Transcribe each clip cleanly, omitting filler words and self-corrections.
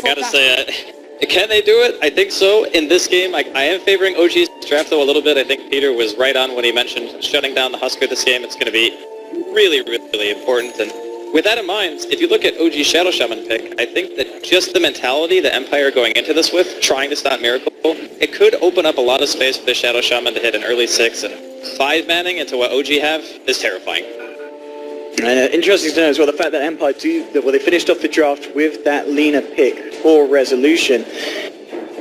I gotta say, can they do it? I think so. In this game, I am favoring OG's draft though a little bit. I think Peter was right on when he mentioned shutting down the Husker this game. It's going to be really, really important. And with that in mind, if you look at OG's Shadow Shaman pick, I think that just the mentality the Empire are going into this with, trying to stop Miracle, it could open up a lot of space for the Shadow Shaman to hit an early 6, and 5-manning into what OG have is terrifying. And interesting to know as well the fact that Empire they finished off the draft with that leaner pick for Resolution.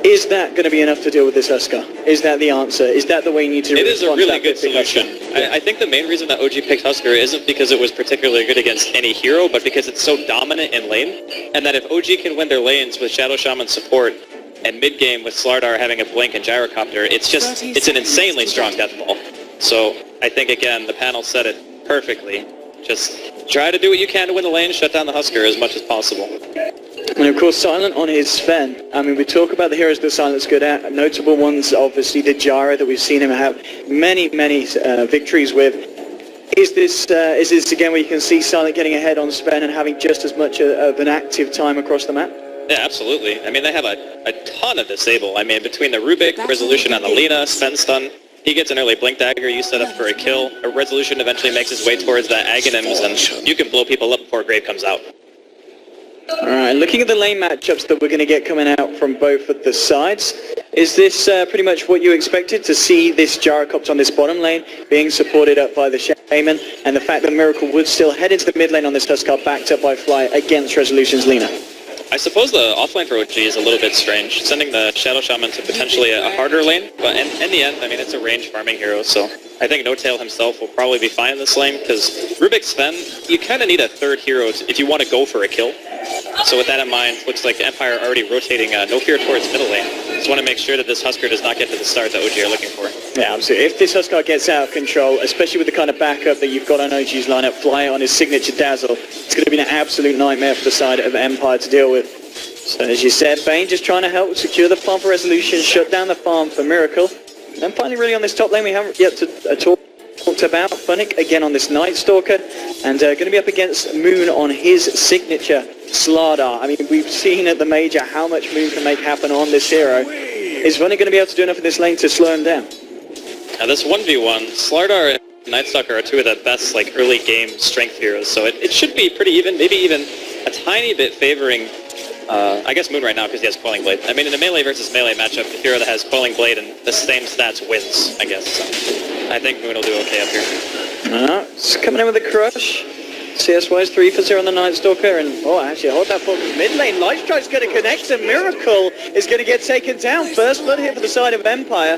Is that going to be enough to deal with this Husker? Is that the answer? Is that the way you need to? It is a really good solution. I think the main reason that OG picked Husker isn't because it was particularly good against any hero, but because it's so dominant in lane, and that if OG can win their lanes with Shadow Shaman support, and mid-game with Slardar having a blink and gyrocopter, it's an insanely strong death ball. So I think, again, the panel said it perfectly. Just try to do what you can to win the lane, shut down the Husker as much as possible. And of course, Silent on his Sven. I mean, we talk about the heroes that Silent's good at. Notable ones, obviously, the Jara that we've seen him have many victories with. Is this again where you can see Silent getting ahead on Sven and having just as much of an active time across the map? Yeah, absolutely. I mean, they have a ton of disable. I mean, between the Rubik, Resolution on the Lina, Sven stun, he gets an early Blink Dagger, you set up for a kill. A Resolution eventually makes his way towards that Aghanims, and you can blow people up before Grave comes out. Alright, looking at the lane matchups that we're going to get coming out from both of the sides, is this pretty much what you expected to see this Gyrocopter on this bottom lane being supported up by the Shaman, and the fact that Miracle would still head into the mid lane on this Huskar backed up by Fly against Resolution's Lina? I suppose the offlane for OG is a little bit strange, sending the Shadow Shaman to potentially a harder lane, but in the end, I mean, it's a range farming hero, so I think NoTail himself will probably be fine in this lane, because Rubik Sven, you kind of need a third hero if you want to go for a kill. So with that in mind, looks like the Empire are already rotating No Fear towards middle lane. Just want to make sure that this Husker does not get to the start that OG are looking for. Yeah, absolutely. If this Husker gets out of control, especially with the kind of backup that you've got on OG's lineup, Fly on his signature Dazzle, it's going to be an absolute nightmare for the side of Empire to deal with. So as you said, Bane just trying to help secure the farm for Resolution, shut down the farm for Miracle. And finally, really on this top lane, we haven't yet talked about Funnick again on this Night Stalker, and going to be up against Moon on his signature Slardar. I mean, we've seen at the major how much Moon can make happen on this hero. Is Funnick going to be able to do enough in this lane to slow him down? Now this 1v1, Slardar and Night Stalker are two of the best early game strength heroes, so it should be pretty even, maybe even a tiny bit favoring I guess Moon right now because he has Coiling Blade. I mean, in a melee versus melee matchup, the hero that has Coiling Blade and the same stats wins, I guess. So I think Moon will do okay up here. It's coming in with a crush. CS-wise, 3 for 0 on the Night Stalker, and actually hold that for mid lane. Light Strike's going to connect, and Miracle is going to get taken down. First blood hit for the side of Empire.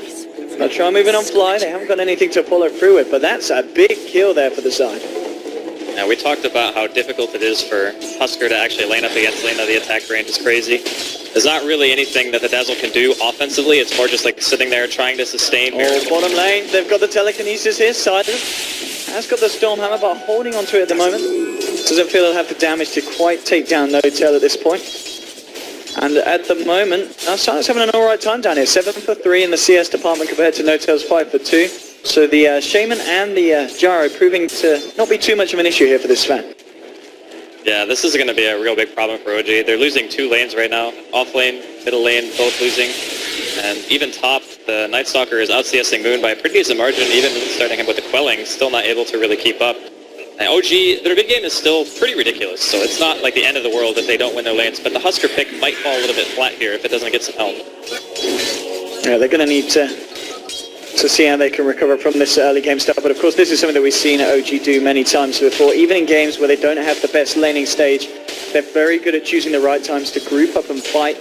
They'll try moving on Fly. They haven't got anything to follow through with, but that's a big kill there for the side. Now, we talked about how difficult it is for Husker to actually lane up against Lina. The attack range is crazy. There's not really anything that the Dazzle can do offensively. It's more just sitting there trying to sustain Miracle. Bottom lane, they've got the telekinesis here. Silent has got the Stormhammer, but holding onto it at the moment. Doesn't feel he'll have the damage to quite take down NoTail at this point. And at the moment, Silent's having an alright time down here. 7 for 3 in the CS department compared to NoTail's 5 for 2. So the Shaman and the Gyro proving to not be too much of an issue here for this Sven. Yeah, this is going to be a real big problem for OG. They're losing 2 lanes right now. Off lane, middle lane, both losing. And even top, the Night Stalker is out CSing Moon by a pretty decent margin, even starting him with the Quelling, still not able to really keep up. And OG, their big game is still pretty ridiculous, so it's not like the end of the world if they don't win their lanes, but the Husker pick might fall a little bit flat here if it doesn't get some help. Yeah, they're going to need to see how they can recover from this early game stuff. But of course, this is something that we've seen OG do many times before. Even in games where they don't have the best laning stage, they're very good at choosing the right times to group up and fight.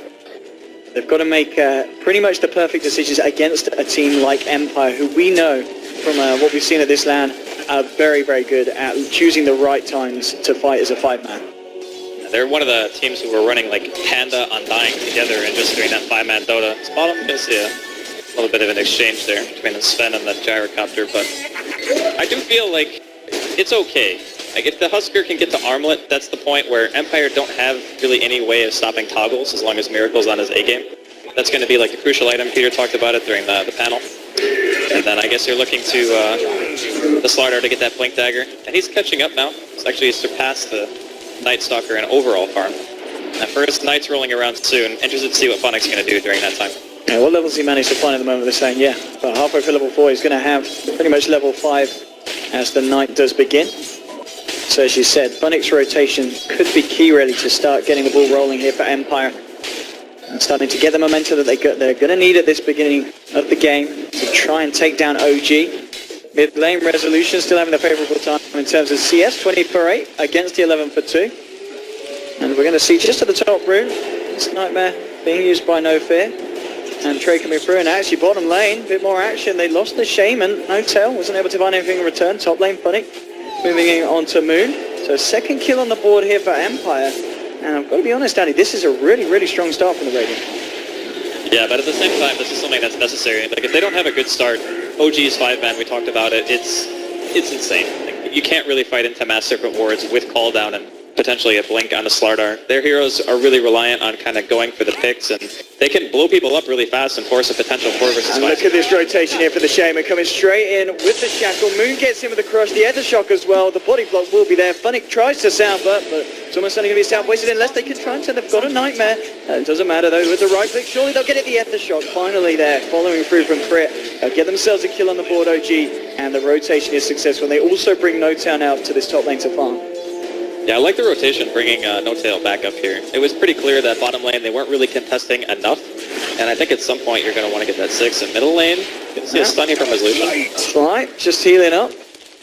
They've got to make pretty much the perfect decisions against a team like Empire, who we know from what we've seen at this LAN are very, very good at choosing the right times to fight as a 5-man. They're one of the teams who were running Panda Undying together and just doing that 5-man Dota. Bottom, you can see a little bit of an exchange there between the Sven and the Gyrocopter, but I do feel like it's okay. If the Husker can get to Armlet, that's the point where Empire don't have really any way of stopping toggles as long as Miracle's on his A-game. That's going to be a crucial item. Peter talked about it during the panel. And then I guess you're looking to the Slardar to get that Blink Dagger. And he's catching up now. He's actually surpassed the Night Stalker in overall farm. That first Knight's rolling around soon. Interested to see what Funnick's going to do during that time. Yeah, what levels he managed to find at the moment, they're saying, yeah, but halfway for level 4, he's going to have pretty much level 5 as the night does begin. So as you said, Funnick's rotation could be key really to start getting the ball rolling here for Empire. And starting to get the momentum that they're going to need at this beginning of the game to try and take down OG. Mid lane Resolution still having the favourable time in terms of CS, 20 for 8 against the 11 for 2. And we're going to see just at the top room, this Nightmare being used by No Fear. And Trey coming through, and actually bottom lane, a bit more action. They lost the Shaman, No Tail, wasn't able to find anything in return. Top lane Funnick moving on to Moon. So second kill on the board here for Empire. And I've got to be honest, Danny, this is a really, really strong start from the Radiant. Yeah, but at the same time, this is something that's necessary. Like, if they don't have a good start, OG's 5-man, we talked about it, it's insane. Like, you can't really fight into Mass Serpent Wards with Call Down and potentially a blink on the Slardar. Their heroes are really reliant on kind of going for the picks, and they can blow people up really fast and force a potential 4 versus 5. And look at this rotation here for the Shaman, coming straight in with the Shackle. Moon gets in with the crush, the Ether Shock as well. The body block will be there. Funnick tries to sound, but it's almost only going to be sound wasted unless they can try and turn. They've got a Nightmare. It doesn't matter though, with the right click, surely they'll get it. The Ether Shock finally there, following through from Crit. They'll get themselves a kill on the board, OG, and the rotation is successful. They also bring No Town out to this top lane to farm. Yeah, I like the rotation bringing No Tail back up here. It was pretty clear that bottom lane they weren't really contesting enough, and I think at some point you're going to want to get that 6 in middle lane. You can see a stun here from Resolution. That's right, just healing up.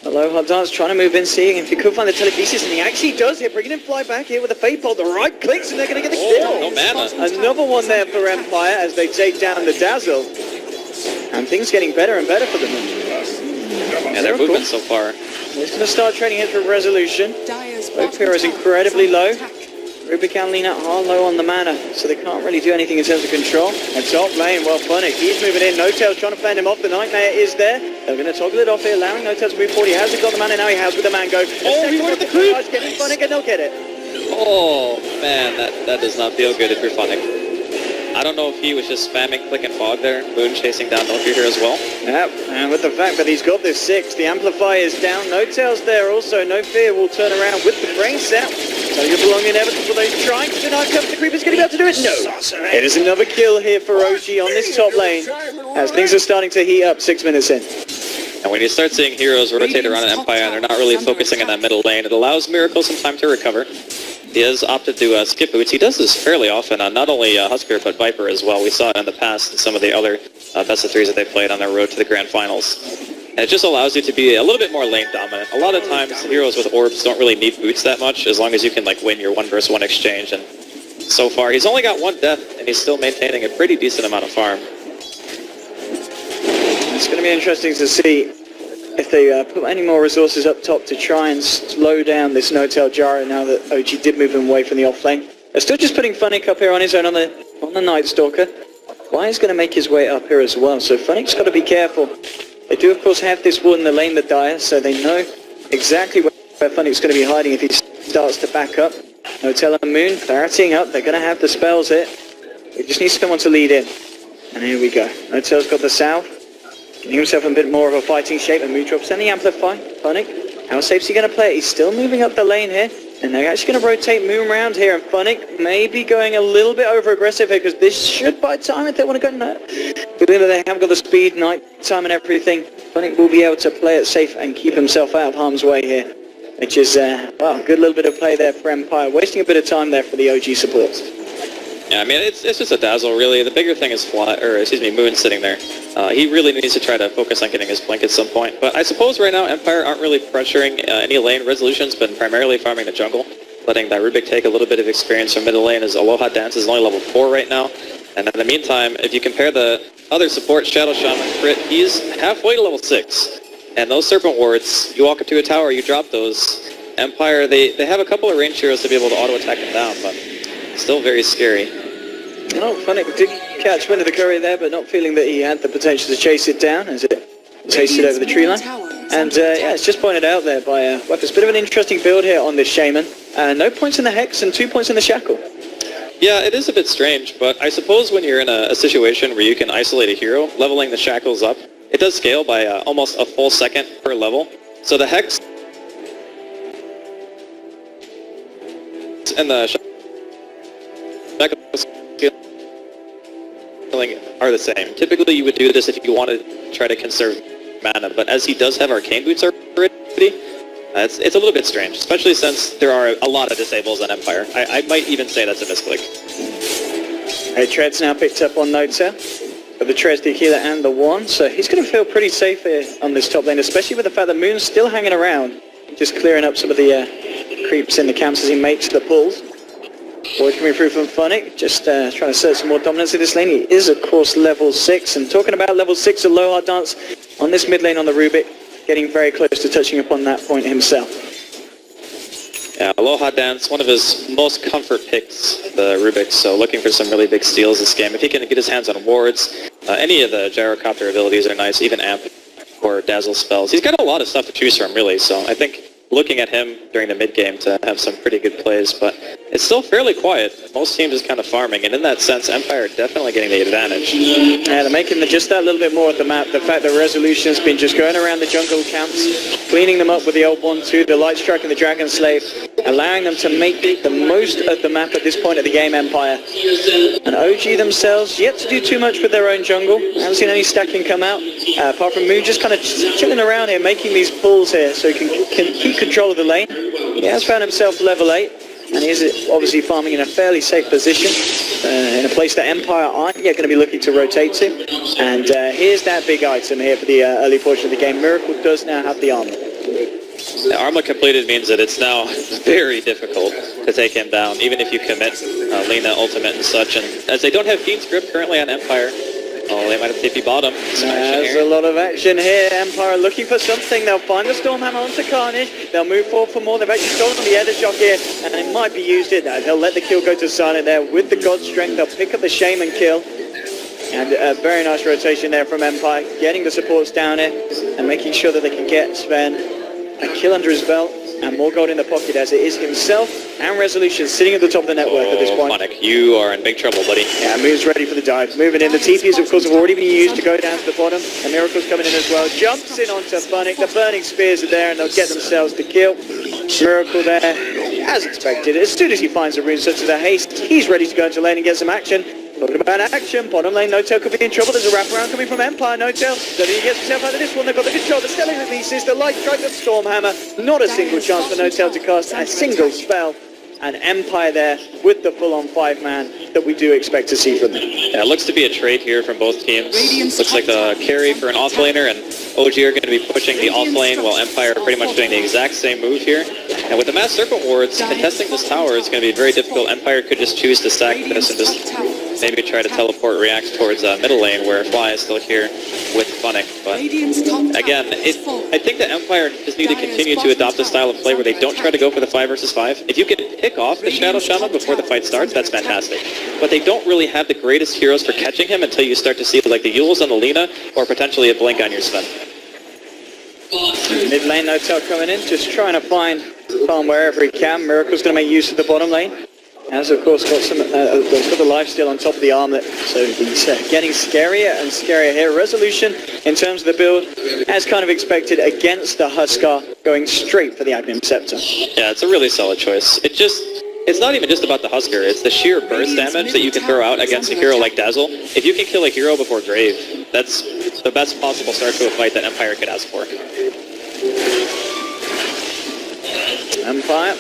Hello, Hot Dance trying to move in, seeing if he could find the telekinesis, and he actually does here, bringing him fly back here with a Fade Bolt. The right clicks, and they're going to get the kill. No mana. Another one there for Empire as they take down the Dazzle. And things getting better and better for them. Yeah, they're moving so far. He's going to start trading hits with Resolution. Both heroes incredibly low. Ruby can lean out hard low on the mana, so they can't really do anything in terms of control. And top lane, well, Funnick, he's moving in. No Tail's trying to fend him off. The Nightmare is there. They're going to toggle it off here, allowing No Tail to move forward. He hasn't got the mana, now he has with the Mango. Oh, he wanted the creep! Getting Funnick, and they'll get it. Oh, man, that does not feel good if you're Funnick. I don't know if he was just spamming Click and Fog there. Moon chasing down No Fear here as well. Yep, and with the fact that he's got this 6, the Amplifier is down. No Tail's there also. No Fear will turn around with the brain set. So you're belonging inevitable. Those trying to deny cover. The Creeper's going to be able to do it. No. It is another kill here for OG on this top lane as things are starting to heat up 6 minutes in. And when you start seeing heroes rotate around an Empire and they're not really focusing on that middle lane, it allows Miracle some time to recover. He has opted to skip boots. He does this fairly often on not only Husker but Viper as well. We saw it in the past in some of the other best of 3s that they played on their road to the Grand Finals. And it just allows you to be a little bit more lane dominant. A lot of times heroes with orbs don't really need boots that much as long as you can like win your 1 versus 1 exchange. And so far he's only got 1 death and he's still maintaining a pretty decent amount of farm. It's going to be interesting to see if they put any more resources up top to try and slow down this No Tail Gyro now that OG did move him away from the off lane. They're still just putting Funnick up here on his own on the Night Stalker. Fly's going to make his way up here as well, so Funnick's got to be careful. They do of course have this ward in the lane, the Dire, so they know exactly where Funnick's going to be hiding if he starts to back up. No Tail and Moon claritying up, they're going to have the spells here. They just need someone to lead in. And here we go. No Tail's got the south. Getting himself a bit more of a fighting shape, and Moon drops in the Amplify. Funnick, how safe is he going to play it? He's still moving up the lane here, and they're actually going to rotate Moon around here, and Funnick may be going a little bit over aggressive here, because this should buy time if they want to go no. But then they haven't got the speed, night time and everything. Funnick will be able to play it safe and keep himself out of harm's way here, which is, well, a good little bit of play there for Empire, wasting a bit of time there for the OG supports. Yeah, I mean, it's just a Dazzle, really. The bigger thing is Moon sitting there. He really needs to try to focus on getting his blink at some point. But I suppose right now Empire aren't really pressuring any lane. Resolution's been primarily farming the jungle, letting that Rubik take a little bit of experience from middle lane as Aloha Dance is only level 4 right now. And in the meantime, if you compare the other support, Shadow Shaman, Crit, he's halfway to level 6. And those Serpent Wards, you walk up to a tower, you drop those. Empire, they have a couple of range heroes to be able to auto-attack them down, but still very scary. Oh, Funnick did catch wind of the curry there, but not feeling that he had the potential to chase it down as it chased it over the tree line. And yeah, it's just pointed out there by Weapons. It's a bit of an interesting build here on this Shaman. No points in the Hex and 2 points in the Shackle. Yeah, it is a bit strange, but I suppose when you're in a situation where you can isolate a hero, leveling the Shackles up, it does scale by almost a full second per level. So the Hex and the feeling are the same. Typically, you would do this if you want to try to conserve mana, but as he does have arcane boots already, it's a little bit strange, especially since there are a lot of disables on Empire. I might even say that's a misclick. Tread's now picked up on DoTa. With the Treads, the Healer and the One, so he's going to feel pretty safe here on this top lane, especially with the fact that Moon's still hanging around, just clearing up some of the creeps in the camps as he makes the pulls. Boy coming through from Funnick, just trying to assert some more dominance in this lane. He is, of course, level 6, and talking about level 6 of low hard dance on this mid lane on the Rubik, getting very close to touching upon that point himself. Yeah, Aloha Dance, one of his most comfort picks, the Rubik, so looking for some really big steals this game. If he can get his hands on wards, any of the gyrocopter abilities are nice, even amp or dazzle spells. He's got a lot of stuff to choose from, really, so I think looking at him during the mid-game to have some pretty good plays, but it's still fairly quiet. Most teams is kind of farming, and in that sense, Empire definitely getting the advantage. Yeah, they're making just that little bit more of the map. The fact that Resolution's been just going around the jungle camps, cleaning them up with the old 1-2, the Light Strike and the Dragon Slave, allowing them to make the most of the map at this point of the game, Empire. And OG themselves, yet to do too much with their own jungle. I haven't seen any stacking come out, apart from Moon just kind of chilling around here, making these pulls here so he can keep control of the lane. He has found himself level 8, and he is obviously farming in a fairly safe position, in a place that Empire aren't yet going to be looking to rotate to. And here's that big item here for the early portion of the game. Miracle does now have the armor. The armor completed means that it's now very difficult to take him down, even if you commit Lena ultimate and such. And as they don't have Fiend's Grip currently on Empire, they might have TP bottom. There's a lot of action here. Empire looking for something. They'll find the Stormhammer onto Carnage. They'll move forward for more. They've actually stolen the Eder Shock here, and it might be used it. They'll let the kill go to Silent there with the God Strength. They'll pick up the Shaman kill. And a very nice rotation there from Empire, getting the supports down here and making sure that they can get Sven a kill under his belt and more gold in the pocket, as it is himself and Resolution sitting at the top of the network at this point. Funnick, you are in big trouble, buddy. Yeah, Moon's ready for the dive. Moving in. The TPs, of course, have already been used to go down to the bottom. And Miracle's coming in as well. Jumps in onto Funnick. The burning spears are there, and they'll get themselves the kill. Miracle there, as expected. As soon as he finds a rune such as a haste, he's ready to go into lane and get some action. Talking about action, bottom lane, NoTail could be in trouble. There's a wraparound coming from Empire. NoTail, so he gets himself out of this one. They've got the control, the Stellar Releases, the Light Strike, the Stormhammer. Not a single chance for NoTail to cast a single spell. And Empire there with the full-on 5-man that we do expect to see from them. Yeah, it looks to be a trade here from both teams. Looks like a carry for an offlaner, and OG are going to be pushing the offlane, while Empire are pretty much doing the exact same move here. And with the Mass Serpent wards, contesting this tower is going to be very difficult. Empire could just choose to stack this and just maybe try to teleport react towards middle lane, where Fly is still here with Funnick. But again, I think that Empire just need to continue to adopt a style of play where they don't try to go for the 5 versus 5. If you can pick off the Shadow Shaman before the fight starts, that's fantastic. But they don't really have the greatest heroes for catching him until you start to see like the Yules on the Lena, or potentially a Blink on your Sven. Mid lane, NoTail coming in, just trying to find farm wherever he can. Miracle's going to make use of the bottom lane. Has of course got some, got the lifesteal on top of the armlet, so he's getting scarier and scarier here. Resolution in terms of the build, as kind of expected, against the Huskar, going straight for the Aghanim Scepter. Yeah, it's a really solid choice. It's not even just about the Husker, it's the sheer burst damage that you can throw out against a hero like Dazzle. If you can kill a hero before Grave, that's the best possible start to a fight that Empire could ask for. Empire,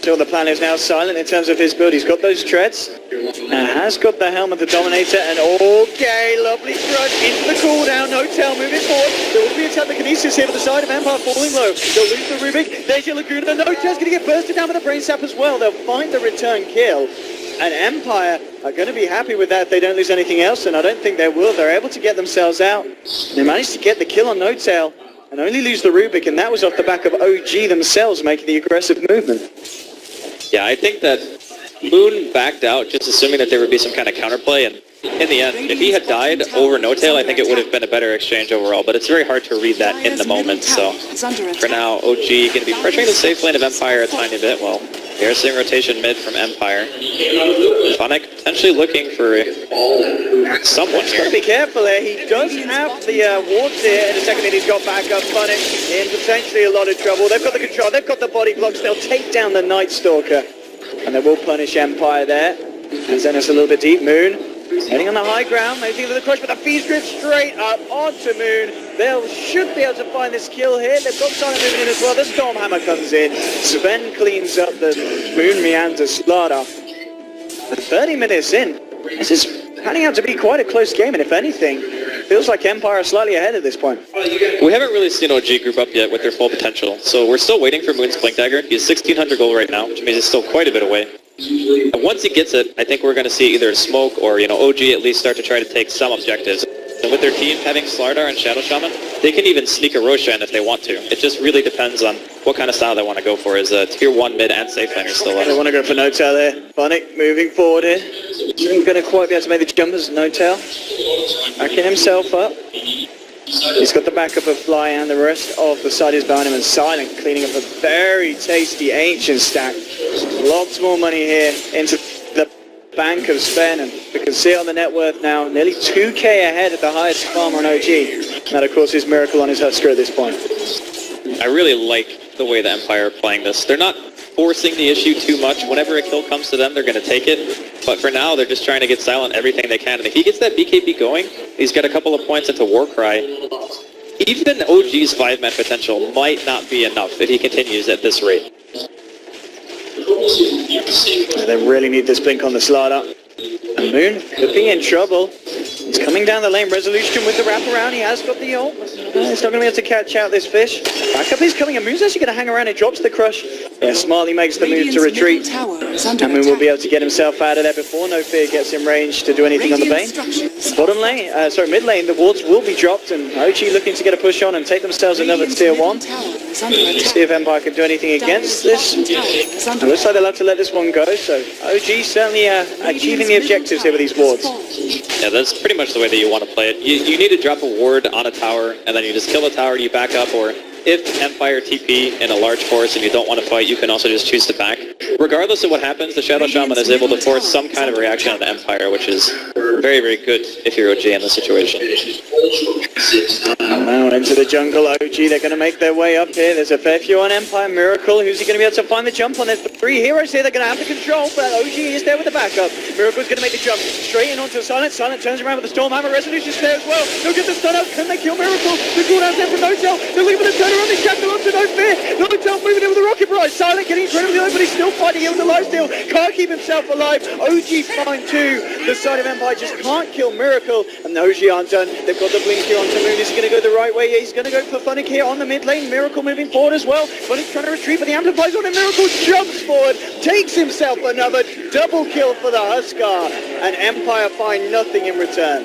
still the plan is now silent in terms of his build. He's got those treads, has got the Helm of the Dominator, and okay, lovely crunch into the cooldown. NoTail moving forward. There will be a telekinesis here for the side of Empire, falling low. They'll lose the Rubik. There's your Laguna. NoTail's going to get bursted down with a brain sap as well. They'll find the return kill. And Empire are going to be happy with that if they don't lose anything else, and I don't think they will. They're able to get themselves out. They managed to get the kill on NoTail and only lose the Rubik, and that was off the back of OG themselves making the aggressive movement. Yeah, I think that Moon backed out just assuming that there would be some kind of counterplay, and in the end, if he had died over NoTail, I think it would have been a better exchange overall, but it's very hard to read that in the moment, so for now, OG going to be pressuring the safe lane of Empire a tiny bit. Well, here's seeing rotation mid from Empire. Funnick potentially looking for someone here. Got to be careful here. He does have the wards here in a second, and he's got back up. Funnick in potentially a lot of trouble. They've got the control, they've got the body blocks. They'll take down the Night Stalker, and they will punish Empire there. And Zenith's a little bit deep. Moon heading on the high ground, making for the crush, but the feed drift straight up onto Moon. They should be able to find this kill here. They've got Silent moving in as well. The Stormhammer comes in. Sven cleans up the Moon Meander slaughter. 30 minutes in. This is panning out to be quite a close game, and if anything, feels like Empire are slightly ahead at this point. We haven't really seen OG group up yet with their full potential, so we're still waiting for Moon's Blink Dagger. He's 1600 gold right now, which means he's still quite a bit away. And once he gets it, I think we're going to see either Smoke or, OG at least start to try to take some objectives. And with their team having Slardar and Shadow Shaman, they can even sneak a Roshan if they want to. It just really depends on what kind of style they want to go for. Is tier 1 mid and safe laner still up? They want to go for No-Tail there. Funnick moving forward here. Isn't going to quite be able to make the jump as No-Tail. Backing himself up. He's got the backup of Fly and the rest of the side is behind him, and Silent cleaning up a very tasty Ancient stack. Lots more money here into the bank of Sven, and we can see on the net worth now, nearly 2k ahead of the highest farmer on OG. And that of course is Miracle on his Husker at this point. I really like the way the Empire are playing this. They're not forcing the issue too much. Whenever a kill comes to them, they're going to take it. But for now, they're just trying to get Silent everything they can. And if he gets that BKB going, he's got a couple of points into Warcry. Even OG's 5-man potential might not be enough if he continues at this rate. They really need this blink on the Slardar. And Moon could be in trouble. He's coming down the lane. Resolution with the wraparound. He has got the ult. He's not going to be able to catch out this fish. Backup is coming, and Moon's actually going to hang around. It drops the crush. Yeah, smartly makes the move to retreat. And Moon will be able to get himself out of there before No Fear gets in range to do anything on the Bane. Bottom lane, mid lane, the wards will be dropped, and OG looking to get a push on and take themselves another tier 1. See if Empire can do anything against this. It looks like they'll have to let this one go, so OG certainly achieving the objectives here with these wards. Yeah, that's pretty much the way that you want to play it. You need to drop a ward on a tower, and then you just kill the tower, you back up, or if Empire TP in a large force and you don't want to fight, you can also just choose to back. Regardless of what happens, the Shadow Shaman is able to force some kind of reaction on the Empire, which is very, very good if you're OG in this situation. Now into the jungle, OG, they're going to make their way up here. There's a fair few on Empire. Miracle, who's he going to be able to find the jump on? There's 3 heroes here they're going to have to control, but OG is there with the backup. Miracle's going to make the jump straight in onto Silent. Silent turns around with the Stormhammer. Resolution's there as well. They'll get the stun out. Can they kill Miracle? The cooldown's there for No-Tail. They're leaving the turn around. They shackle onto No Fear. No-Tail moving in with the rocket barrage. Silent getting incredibly low, but he's still fighting here with the lifesteal. Can't keep himself alive. OG fine too. The side of Empire just can't kill Miracle, and the OG aren't done. They've got the blink here onto Moon. Is he going to go the right way? Yeah, he's going to go for Funnick here on the mid lane. Miracle moving forward as well. Funnick's trying to retreat, but the amplifier's on him. Miracle jumps forward, takes himself another double kill for the Huskar, and Empire find nothing in return.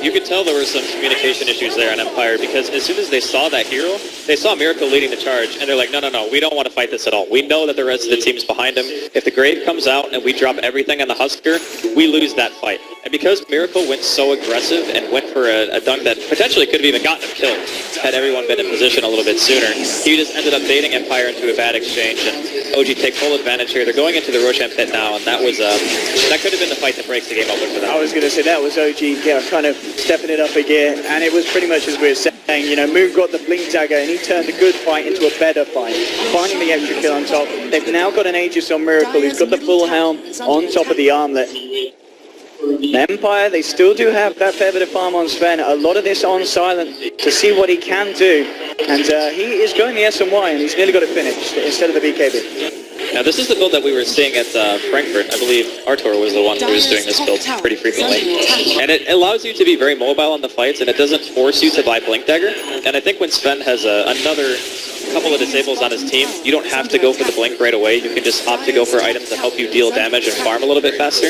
You could tell there were some communication issues there on Empire, because as soon as they saw that hero, they saw Miracle leading the charge, and they're like, no, we don't want to fight this at all. We know that the rest of the team's behind him. If the Grave comes out and we drop everything on the Husker, we lose that fight. And because Miracle went so aggressive and went for a dunk that potentially could have even gotten him killed had everyone been in position a little bit sooner, he just ended up baiting Empire into a bad exchange, and OG take full advantage here. They're going into the Roshan pit now, and that was that could have been the fight that breaks the game open for them. I was going to say that was OG kind of stepping it up a gear, and it was pretty much as we were saying. Moon got the blink dagger, and he turned a good fight into a better fight, finding the extra kill on top. They've now got an Aegis on Miracle, who's got the full helm on top of the armlet. Empire, they still do have that fair bit of farm on Sven. A lot of this on Silent to see what he can do, and he is going the SMY, and he's nearly got it finished instead of the BKB. Now this is the build that we were seeing at Frankfurt. I believe Artur was the one who was doing this build pretty frequently. And it allows you to be very mobile in the fights, and it doesn't force you to buy Blink Dagger. And I think when Sven has another couple of disables on his team, you don't have to go for the Blink right away. You can just opt to go for items that help you deal damage and farm a little bit faster.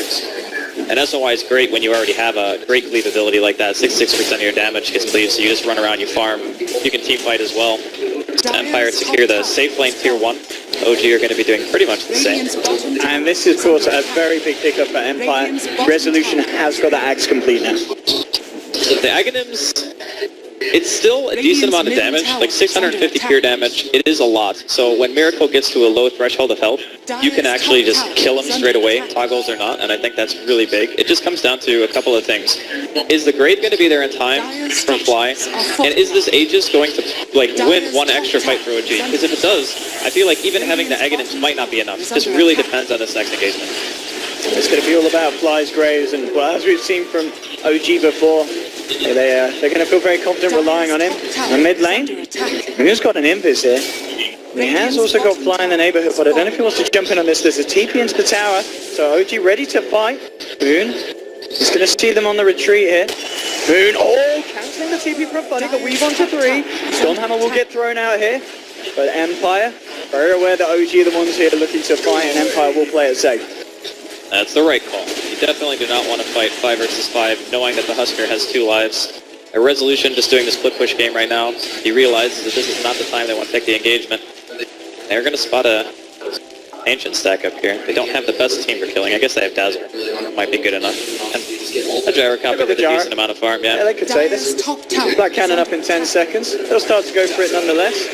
And SOI is great when you already have a great cleave ability like that. 66% of your damage gets cleaved, so you just run around, you farm. You can team fight as well. Empire secure the safe lane tier 1. OG are going to be doing pretty much the same. And this is, of course, a very big pickup for Empire. Resolution has got the axe complete now. The Aghanims, it's still a decent amount of damage, like 650 pure damage. It is a lot. So when Miracle gets to a low threshold of health, you can actually just kill him straight away, toggles or not, and I think that's really big. It just comes down to a couple of things. Is the Grave going to be there in time from Fly? And is this Aegis going to win one extra fight for OG? Because if it does, I feel like even having the Aghanims might not be enough. It just really depends on this next engagement. It's going to be all about flies, graves, and well, as we've seen from OG before, they're going to feel very confident relying on him. In mid lane, Moon's got an invis here. He has also got fly in the neighborhood, but I don't know if he wants to jump in on this. There's a TP into the tower, so OG ready to fight. Moon is going to see them on the retreat here. Moon, cancelling the TP from Funny, the weave onto 3. Stormhammer will get thrown out here, but Empire, very aware that OG are the ones here looking to fight, and Empire will play it safe. That's the right call. You definitely do not want to fight 5 versus 5, knowing that the Husker has 2 lives. A Resolution just doing this split push game right now. He realizes that this is not the time they want to take the engagement. They're going to spot a Ancient stack up here. They don't have the best team for killing. I guess they have Dazzle. Might be good enough. And a Gyrocopter with a decent amount of farm, yeah. Yeah, they could say this. Black Cannon up in 10 seconds. They'll start to go for it nonetheless.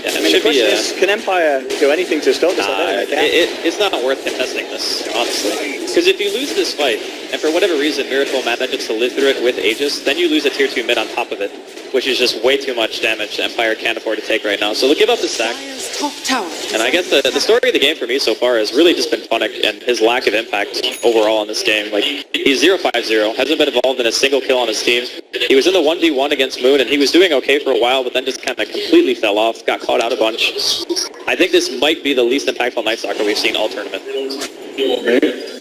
Yeah, I mean, the question is, can Empire do anything to stop this? It's not worth contesting this, honestly. Because if you lose this fight, and for whatever reason Miracle manages to live through it with Aegis, then you lose a tier 2 mid on top of it, which is just way too much damage Empire can't afford to take right now. So they'll give up the stack. And I guess the story of the game for me so far has really just been Funnick and his lack of impact overall in this game. Like, he's 0-5-0, hasn't been involved in a single kill on his team. He was in the 1v1 against Moon, and he was doing okay for a while, but then just kind of completely fell off, got caught out a bunch. I think this might be the least impactful Night Stalker we've seen all tournament.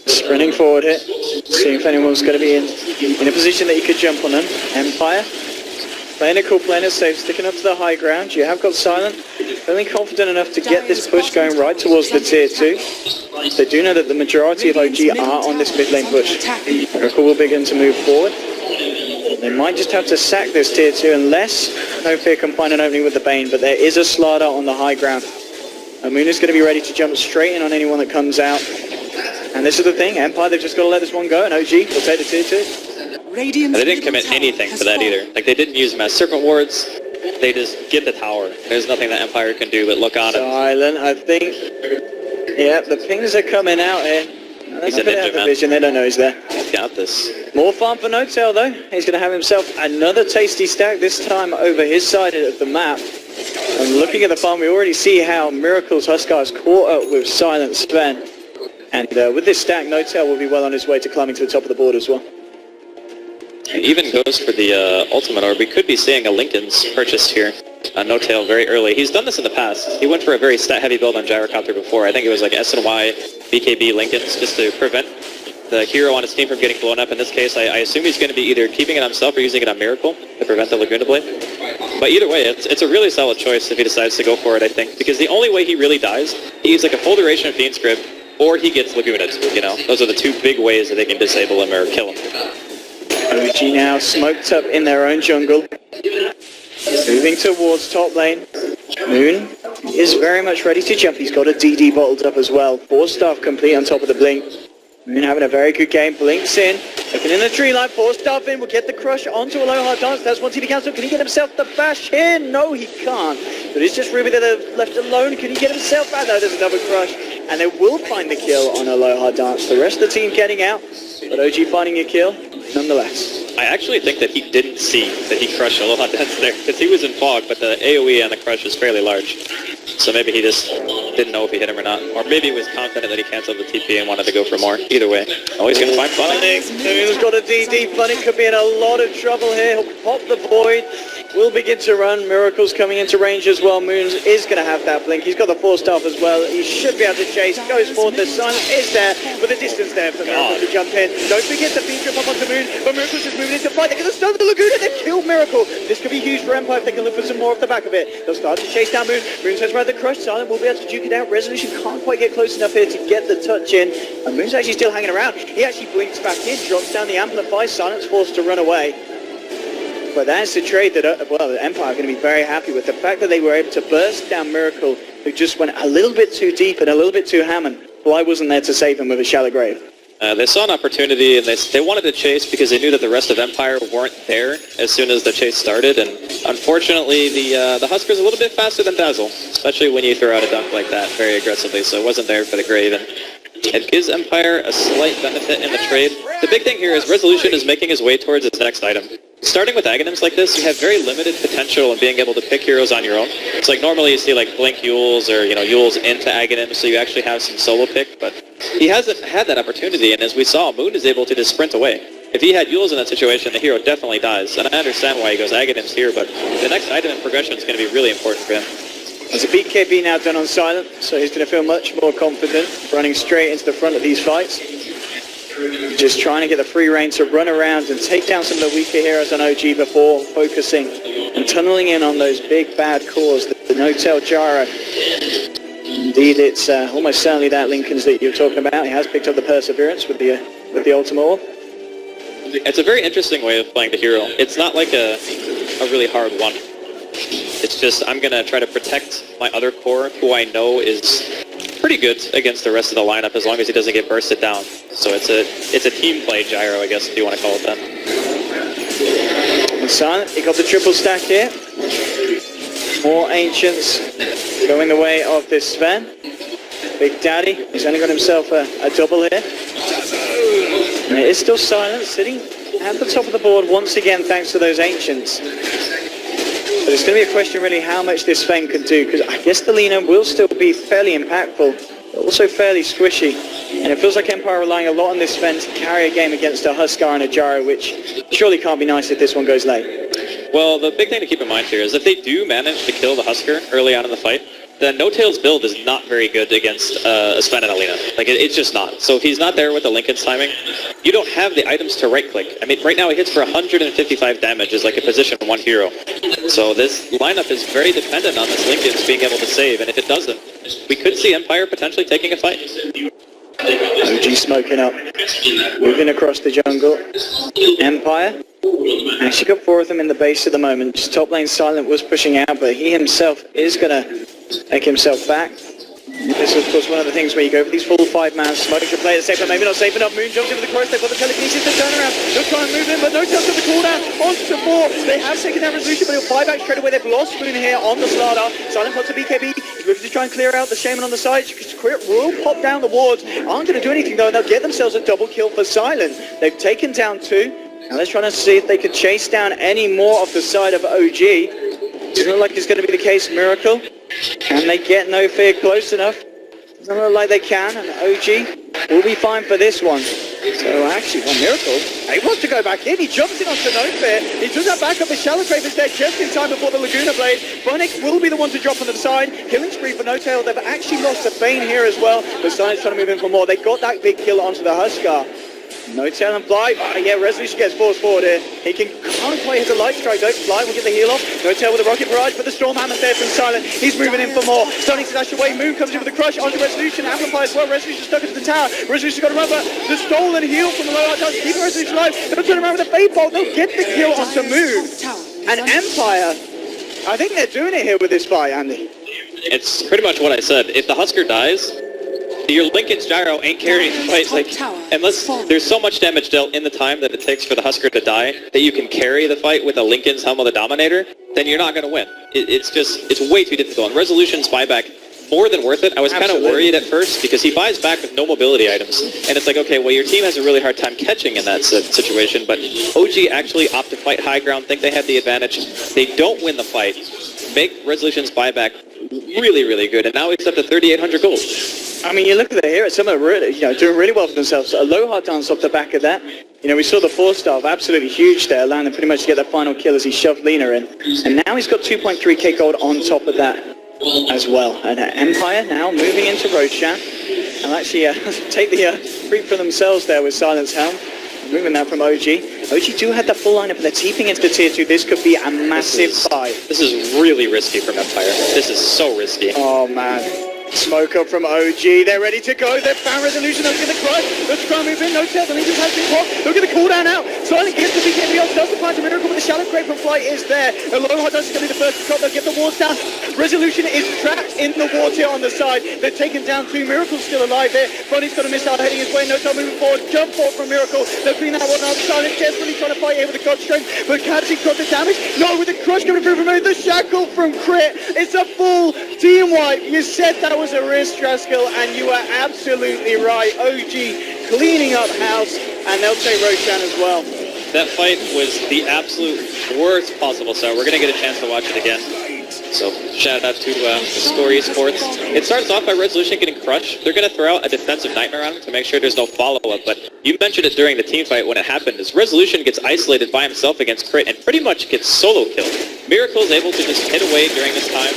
Sprinting forward here, seeing if anyone's going to be in a position that you could jump on them. Empire, playing it cool, playing it safe, sticking up to the high ground. You have got Silent, feeling confident enough to get this push going right towards the tier 2. They do know that the majority of OG are on this mid lane push. Miracle will begin to move forward. They might just have to sack this tier 2 unless No Fear can find an opening with the Bane, but there is a Slardar on the high ground. Moon is going to be ready to jump straight in on anyone that comes out. And this is the thing, Empire, they've just got to let this one go, and OG will take the tier 2. And they didn't commit anything for that either. Like, they didn't use Mass Serpent Wards, they just get the tower. There's nothing that Empire can do but look on it. Silent, I think. Yeah, the pings are coming out here. He's a ninja, man. Vision. They don't know he's there. He's got this. More farm for No-Tail, though. He's going to have himself another tasty stack, this time over his side of the map. And looking at the farm, we already see how Miracle's Huskar's caught up with Silent Sven. And with this stack, No-Tail will be well on his way to climbing to the top of the board as well. He even goes for the ultimate orb. We could be seeing a Lincoln's purchased here. No-Tail very early. He's done this in the past. He went for a very stat-heavy build on Gyrocopter before. I think it was like SNY, BKB Lincolns, just to prevent the hero on his team from getting blown up. In this case, I assume he's going to be either keeping it on himself or using it on Miracle to prevent the Laguna Blade. But either way, it's a really solid choice if he decides to go for it, I think. Because the only way he really dies, he uses like a full duration Fiend Script, or he gets Laguna'd, you know? Those are the two big ways that they can disable him or kill him. OG now smoked up in their own jungle. Moving towards top lane. Moon is very much ready to jump. He's got a DD bottled up as well. 4 staff complete on top of the Blink. Moon having a very good game. Blinks in. Looking in the tree line. 4 staff in. Will get the crush onto a low hard dance. That's one TP cancel. Can he get himself the bash here? No, he can't. But it's just Ruby that are left alone. Can he get himself out? No, there's another crush. And they will find the kill on a low hard dance. The rest of the team getting out. But OG finding a kill nonetheless. I actually think that he didn't see that he crushed a lot that's there, because he was in fog, but the AoE on the crush was fairly large. So maybe he just didn't know if he hit him or not. Or maybe he was confident that he canceled the TP and wanted to go for more. Either way. Oh, he's going to find Funnick. Moon's got a DD. Funnick could be in a lot of trouble here. He'll pop the void. Will begin to run. Miracle's coming into range as well. Moons is going to have that blink. He's got the 4 staff as well. He should be able to chase. Goes forward. The Silent is there, with a distance there for Miracle to jump in. Don't forget the feed trip up onto Moon, but Miracle's just moving into fight. They're going to stun the Laguna. They've killed Miracle. This could be huge for Empire if they can look for some more off the back of it. They'll start to chase down Moon. Moon says right the crush. Silent will be able to duke it out. Resolution can't quite get close enough here to get the touch in. And Moon's actually still hanging around. He actually blinks back in, drops down the amplify. Silent's forced to run away. But that's the trade that, the Empire are going to be very happy with. The fact that they were able to burst down Miracle, who just went a little bit too deep and a little bit too Hammond. Fly wasn't there to save him with a shallow grave. They saw an opportunity, and they wanted to chase because they knew that the rest of Empire weren't there as soon as the chase started. And unfortunately, the Husker's a little bit faster than Dazzle, especially when you throw out a dunk like that very aggressively. So it wasn't there for the grave. And it gives Empire a slight benefit in the trade. The big thing here is Resolution is making his way towards his next item. starting with Aghanims like this, you have very limited potential in being able to pick heroes on your own. It's like normally you see like Blink Yules or, you know, Yules into Aghanims, so you actually have some solo pick, but he hasn't had that opportunity, and as we saw, Moon is able to just sprint away. If he had Yules in that situation, the hero definitely dies, and I understand why he goes Aghanims here, but the next item in progression is going to be really important for him. There's a BKB now done on silent, so he's going to feel much more confident running straight into the front of these fights. Just trying to get the free reign to run around and take down some of the weaker heroes on OG before focusing and tunneling in on those big bad cores, the no-tail gyro. Indeed, it's almost certainly that Lincoln's that you're talking about. He has picked up the Perseverance with the ultimate orb. It's a very interesting way of playing the hero. It's not like a really hard one. It's just I'm going to try to protect my other core, who I know is pretty good against the rest of the lineup as long as he doesn't get bursted down. So it's a team play gyro, I guess, if you want to call it that. And Silent, he got the triple stack here. More Ancients going the way of this Sven. Big Daddy, he's only got himself a double here. And it is still Silent, sitting at the top of the board once again thanks to those Ancients. But it's going to be a question really how much this Sven can do, because I guess the Lina will still be fairly impactful, but also fairly squishy. And it feels like Empire are relying a lot on this Sven to carry a game against a Huskar and a Gyro, which surely can't be nice if this one goes late. Well, the big thing to keep in mind here is if they do manage to kill the Huskar early on in the fight, then No-Tail's build is not very good against a Sven and Alina. Like, it's just not. So if he's not there with the Lincoln's timing, you don't have the items to right-click. I mean, right now he hits for 155 damage as like a position 1 hero. So this lineup is very dependent on this Lincoln's being able to save, and if it doesn't, we could see Empire potentially taking a fight. OG smoking up, moving across the jungle. Empire actually got 4 of them in the base at the moment. Just top lane Silent was pushing out, but he himself is going to take himself back. This is, of course, one of the things where you go for these full 5-man smokes. You play it safe, but maybe not safe enough. Moon jumps into the cross. They've got the telekinesis to turn around. They'll try and move in, but no chance of the cooldown. On to 4. They have taken that resolution, but he'll fly back straight away. They've lost Moon here on the Slardar. Silent pops a BKB. He's looking to try and clear out the Shaman on the side. Crit will pop down the wards. Aren't going to do anything, though, and they'll get themselves a double kill for Silent. They've taken down 2. Now they're trying to see if they could chase down any more off the side of OG. Doesn't look like it's going to be the case. Miracle. Can they get No Fear close enough? Doesn't look like they can, and OG will be fine for this one. So actually, one Miracle, he wants to go back in. He jumps in onto No Fear. He does that back up. The Shallow Crave is there just in time before the Laguna Blade. Phonic will be the one to drop onto the side. Killing spree for No-Tail. They've actually lost the Bane here as well. The Silent's trying to move in for more. They got that big kill onto the Huskar. No-Tail and Fly. Yeah, Resolution gets forced forward here. He can't quite hit the light strike though. Fly will get the heal off. No-Tail with a rocket barrage, but the Storm Hammer's there from Silent. He's moving in for more. Starting to dash away. Moon comes in with a crush onto Resolution. Amplify as well. Resolution stuck into the tower. Resolution's got to run, but the stolen heal from the low art does keep Resolution alive. They'll turn around with a Fade Bolt. They'll get the kill onto Moon. And Empire, I think they're doing it here with this fight, Andy. It's pretty much what I said. If the Huskar dies, your Lincoln's Gyro ain't carrying the fight. Like, unless there's so much damage dealt in the time that it takes for the Huskar to die that you can carry the fight with a Lincoln's Helm of the Dominator, then you're not going to win. It's way too difficult. And Resolution's buyback, more than worth it. I was kind of worried at first because he buys back with no mobility items. And it's like, okay, well, your team has a really hard time catching in that situation, but OG actually opt to fight high ground, think they have the advantage. They don't win the fight, make Resolution's buyback really, really good, and now he's up to 3,800 gold. I mean, you look at the here, some are really, doing really well for themselves. Aloha dance off the back of that. We saw the 4-star, absolutely huge there, allowing them pretty much to get that final kill as he shoved Lina in. And now he's got 2.3k gold on top of that as well. And Empire now moving into Roshan. And actually take the creep for themselves there with Silence Helm. Moving that from OG. OG do have the full lineup, and they're teeping into the tier 2. This could be a massive fight. This is really risky from Empire. This is so risky. Oh, man. Smoke up from OG, they're ready to go, they've found Resolution, they'll get the crush, let's try and move in, No-Tail, the Lincoln has been blocked, look at the cooldown out, Silent gets the BKB off, does the find a Miracle, but the Shallow Crave from Flight is there, Aloha does going to be the first to drop, they'll get the wards down, Resolution is trapped in the ward here on the side, they're taking down 2, Miracle's still alive there, Bonnie's got a missile heading his way, No-Tail moving forward, jump forward from Miracle, they're cleaning that one out, Silent desperately trying to fight here with the God Strength, but can he got the damage? No, with the crush coming through from him, the Shackle from Crit, it's a full team wipe, you said that was a risk, and you are absolutely right. OG cleaning up house, and they'll take Roshan as well. that fight was the absolute worst possible start. We're going to get a chance to watch it again. So shout out to Score Esports. It starts off by Resolution getting crushed. They're going to throw out a defensive nightmare on him to make sure there's no follow-up. But you mentioned it during the team fight when it happened. Is Resolution gets isolated by himself against Crit and pretty much gets solo killed. Miracle is able to just hit away during this time.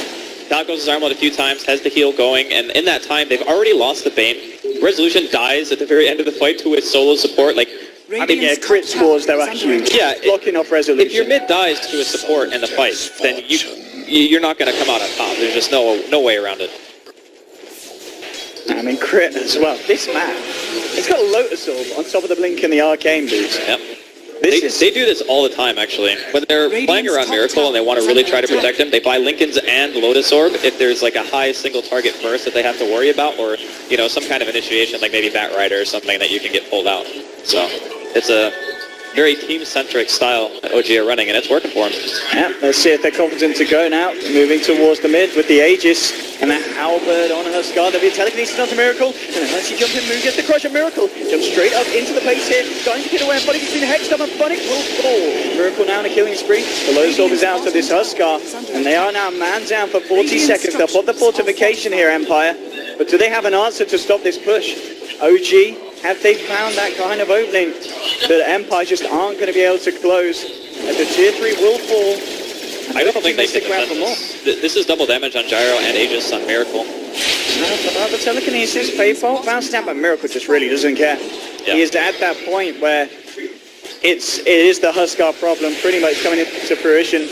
Down goes his arm out a few times, has the heal going, and in that time they've already lost the Bane. Resolution dies at the very end of the fight to his solo support. Like, I mean, yeah, crit scores though are huge. Yeah, blocking off Resolution. If your mid dies to a support in the fight, then you're not going to come out on top. There's just no way around it. I mean, Crit as well. This map, it's got a Lotus Orb on top of the Blink and the Arcane boots. Yep. They do this all the time, actually. When they're playing around Miracle and they want to really try to protect him, they buy Lincolns and Lotus Orb if there's like a high single target burst that they have to worry about, or, you know, some kind of initiation like maybe Bat Rider or something that you can get pulled out. So it's a very team-centric style that OG are running, and it's working for them. Yeah, let's see if they're confident to go now. Moving towards the mid with the Aegis and the Halberd on Huskar. There'll be a telekinesis onto Miracle. And then he jump in, move, gets the crush of Miracle. Jumps straight up into the base here. Starting to get away. Funnick between Hextop and Funnick will fall. Miracle now in a killing spree. The Lotus Orb is out of this Huskar. And they are now man down for 40 seconds. They'll put the fortification here, Empire. But do they have an answer to stop this push? OG, have they found that kind of opening that Empire just aren't going to be able to close? As the tier 3 will fall. I don't think they stick around for more. This is double damage on Gyro and Aegis on Miracle. Now, the telekinesis, Paypal bounced down, but Miracle just really doesn't care. He is at that point where it is the Huskar problem pretty much coming into fruition.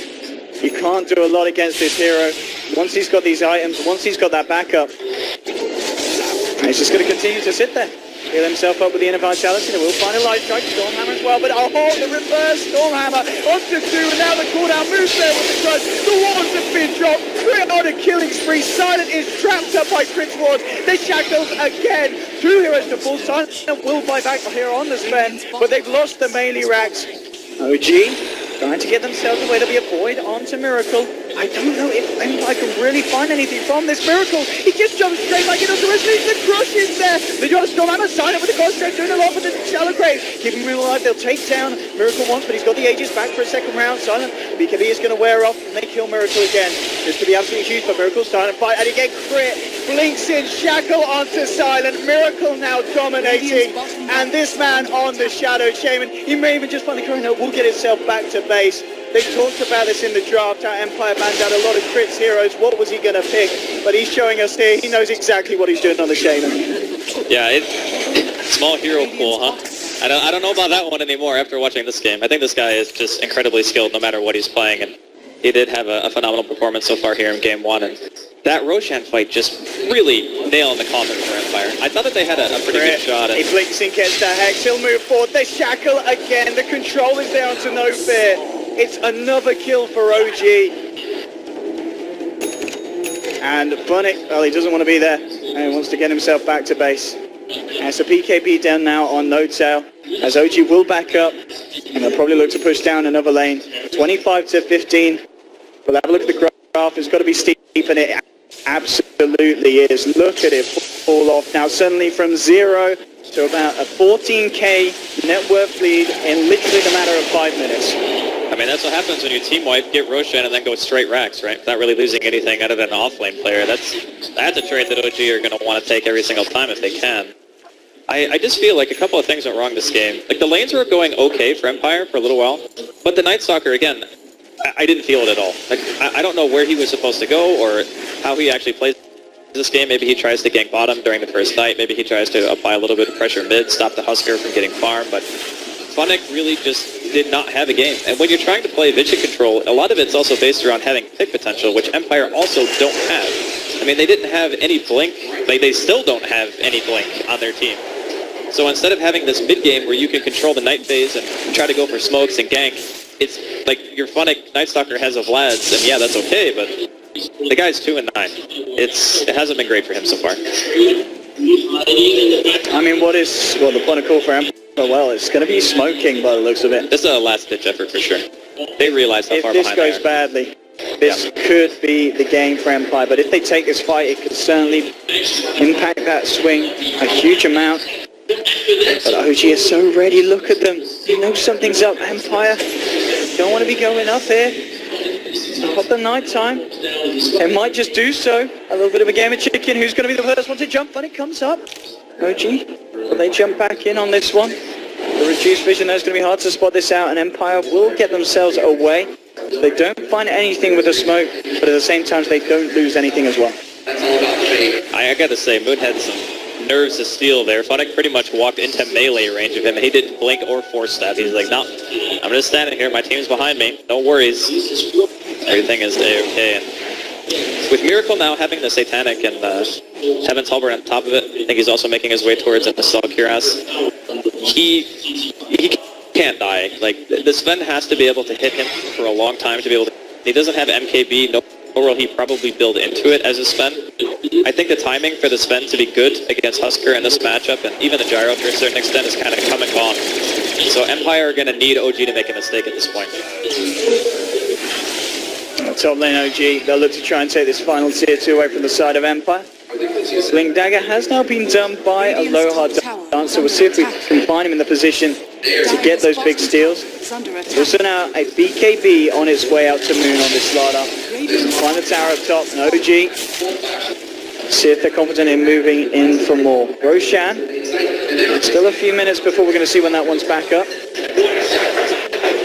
You can't do a lot against this hero. Once he's got these items, once he's got that backup, he's just going to continue to sit there. Heal himself up with the inner vitality. They will find a light strike. Stormhammer as well, but the reverse Stormhammer onto 2, and now the cooldown moves there with the crush. The walls have been dropped. Crit on a killing spree. Silent is trapped up by Crit's wards. The shackles again. 2 heroes to full. Silent will buy back here on the spend, but they've lost the melee racks. OG trying to get themselves away. There'll be a void onto Miracle. I don't know if Empire can really find anything from this Miracle. He just jumps straight back into Resolution. The crush is there. They got a Stormhammer sign up with the Concentrate, doing a lot with the Shallow Grave. Keeping him alive. They'll take down Miracle once, but he's got the Aegis back for a second round. Silent BKB is going to wear off, and they kill Miracle again. This could be absolutely huge for Miracle. Silent fight, and again Crit blinks in, Shackle onto Silent. Miracle now dominating, and this man on the Shadow Shaman, he may even just find the current will get himself back to base. They talked about this in the draft, how Empire banned out a lot of Crit's heroes. What was he going to pick? But he's showing us here, he knows exactly what he's doing on the Shaman. Yeah, small hero pool, huh? I don't know about that one anymore after watching this game. I think this guy is just incredibly skilled no matter what he's playing, and he did have a phenomenal performance so far here in Game 1. And that Roshan fight just really nailed the coffin for Empire. I thought that they had a pretty good shot at... He blinks and gets the Hex, he'll move forward. The Shackle again, the control is down to no fear. It's another kill for OG. And Funnick, well, he doesn't want to be there. And he wants to get himself back to base. That's a PKB down now on No-Tail, as OG will back up. And they'll probably look to push down another lane. 25 to 15. We'll have a look at the graph. It's got to be steep, and it absolutely is. Look at it fall off now. Suddenly from 0 to about a 14k net worth lead in literally the matter of 5 minutes. I mean, that's what happens when you team wipe, get Roshan, and then go straight racks, right? Not really losing anything out of an off-lane player. That's a trade that OG are going to want to take every single time if they can. I just feel like a couple of things went wrong this game. Like, the lanes were going okay for Empire for a little while, but the Night Stalker, again, I didn't feel it at all. Like, I don't know where he was supposed to go or how he actually plays this game. Maybe he tries to gank bottom during the first night. Maybe he tries to apply a little bit of pressure mid, stop the Husker from getting farm, but Funnick really just did not have a game. And when you're trying to play vision control, a lot of it's also based around having pick potential, which Empire also don't have. I mean, they didn't have any blink. They still don't have any blink on their team. So instead of having this mid game where you can control the night phase and try to go for smokes and gank, it's like your Funnick Night Stalker has a Vlad's, and yeah, that's okay, but the guy's 2 and 9. It hasn't been great for him so far. I mean, the point of call for Empire? Well, it's going to be smoking by the looks of it. This is a last-ditch effort for sure. They realize how far behind they are. If this goes badly, this could be the game for Empire, but if they take this fight, it could certainly impact that swing a huge amount. But OG is so ready, look at them. You know something's up, Empire. Don't want to be going up here. Pop the night time. They might just do so. A little bit of a game of chicken. Who's going to be the first one to jump when it comes up? OG. Will they jump back in on this one? The reduced vision there is going to be hard to spot this out, and Empire will get themselves away. They don't find anything with the smoke, but at the same time they don't lose anything as well. I gotta say, Moon had some nerves of steel there. Funnick pretty much walked into melee range of him. He didn't blink or force stab. He's like, no, I'm just standing here. My team's behind me. No worries. Everything is A-okay. And with Miracle now having the Satanic and Heaven's Halberd on top of it, I think he's also making his way towards an Assault Cuirass. He can't die. Like, the Sven has to be able to hit him for a long time to be able to... He doesn't have MKB, nor will he probably build into it as a Sven. I think the timing for the Sven to be good against Husker in this matchup, and even the Gyro to a certain extent, is kind of come and gone. So Empire are going to need OG to make a mistake at this point. Top lane OG, they'll look to try and take this final tier 2 away from the side of Empire. Sling Dagger has now been done by a low hard dance, so we'll see if we can find him in the position to get those big steals. Also now a BKB on its way out to Moon on this ladder. Find the tower up top, and OG. See if they're confident in moving in for more. Roshan, still a few minutes before we're going to see when that one's back up.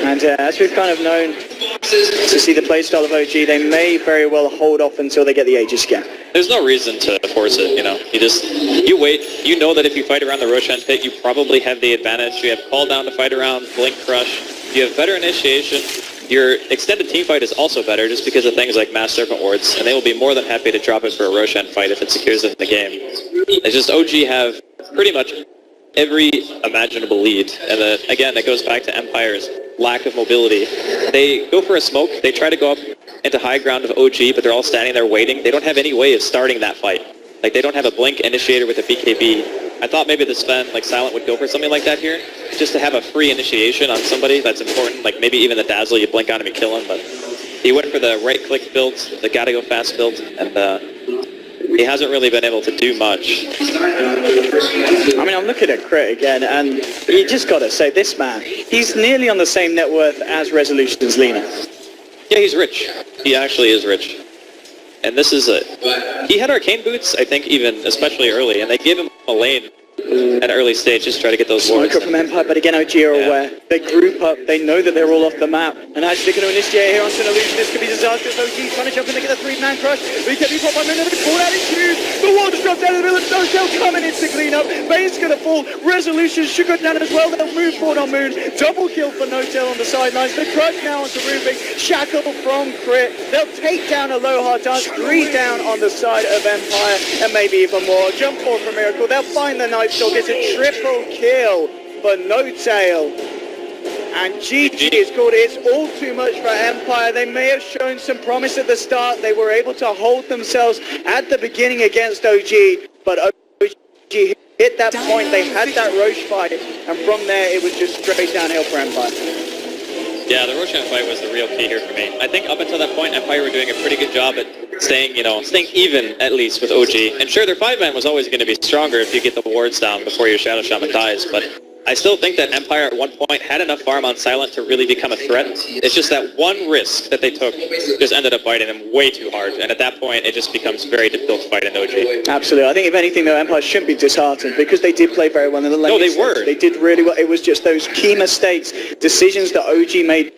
And as we've kind of known to see the playstyle of OG, they may very well hold off until they get the Aegis scan. There's no reason to force it, you know. You wait. You know that if you fight around the Roshan pit, you probably have the advantage. You have call down to fight around, blink crush. You have better initiation. Your extended team fight is also better just because of things like Mass Serpent Wards, and they will be more than happy to drop it for a Roshan fight if it secures it in the game. It's just OG have pretty much every imaginable lead, and again, that goes back to Empire's lack of mobility. They go for a smoke, they try to go up into high ground of OG, but they're all standing there waiting. They don't have any way of starting that fight. Like, they don't have a blink initiator with a BKB. I thought maybe the Sven, like Silent, would go for something like that here, just to have a free initiation on somebody that's important, like maybe even the Dazzle, you blink on him, you kill him, but he went for the right-click build, the gotta go fast build, and he hasn't really been able to do much. I mean, I'm looking at Crit again, and you just got to say, this man, he's nearly on the same net worth as Resolution's Lena. Yeah, he's rich. He actually is rich. And this is he had Arcane Boots, I think, even especially early, and they gave him a lane at an early stage just to try to get those wards. Smoke up from Empire, but again, OG are aware. They group up, they know that they're all off the map, and actually they're going to initiate here onto an illusion. This could be disastrous. OG trying to jump in to get a 3-man crush. BKB pop by Moon, and pulled out his shoes. The water drops down in the middle of the no-shell coming in to clean up. Bane's going to fall. Resolution should go down as well. They'll move forward on Moon. Double kill for No-Tail on the sidelines. The crush now onto Rubik. Shackle from Crit. They'll take down a low hard dance. 3 down on the side of Empire, and maybe even more. Jump forward for Miracle. They'll find the Night Stalk. It's a triple kill for No-Tail. And GG is called. It's all too much for Empire. They may have shown some promise at the start. They were able to hold themselves at the beginning against OG, but OG hit that point. They had that Roche fight, and from there it was just straight downhill for Empire. Yeah, the Roshan fight was the real key here for me. I think up until that point, Empire were doing a pretty good job at staying even at least with OG. And sure, their 5-man was always going to be stronger if you get the wards down before your Shadow Shaman dies, but I still think that Empire at one point had enough farm on Silent to really become a threat. It's just that one risk that they took just ended up biting them way too hard, and at that point it just becomes very difficult to fight in OG. Absolutely. I think if anything though, Empire shouldn't be disheartened because they did play very well in the lane. No, they were. They did really well. It was just those key mistakes, decisions that OG made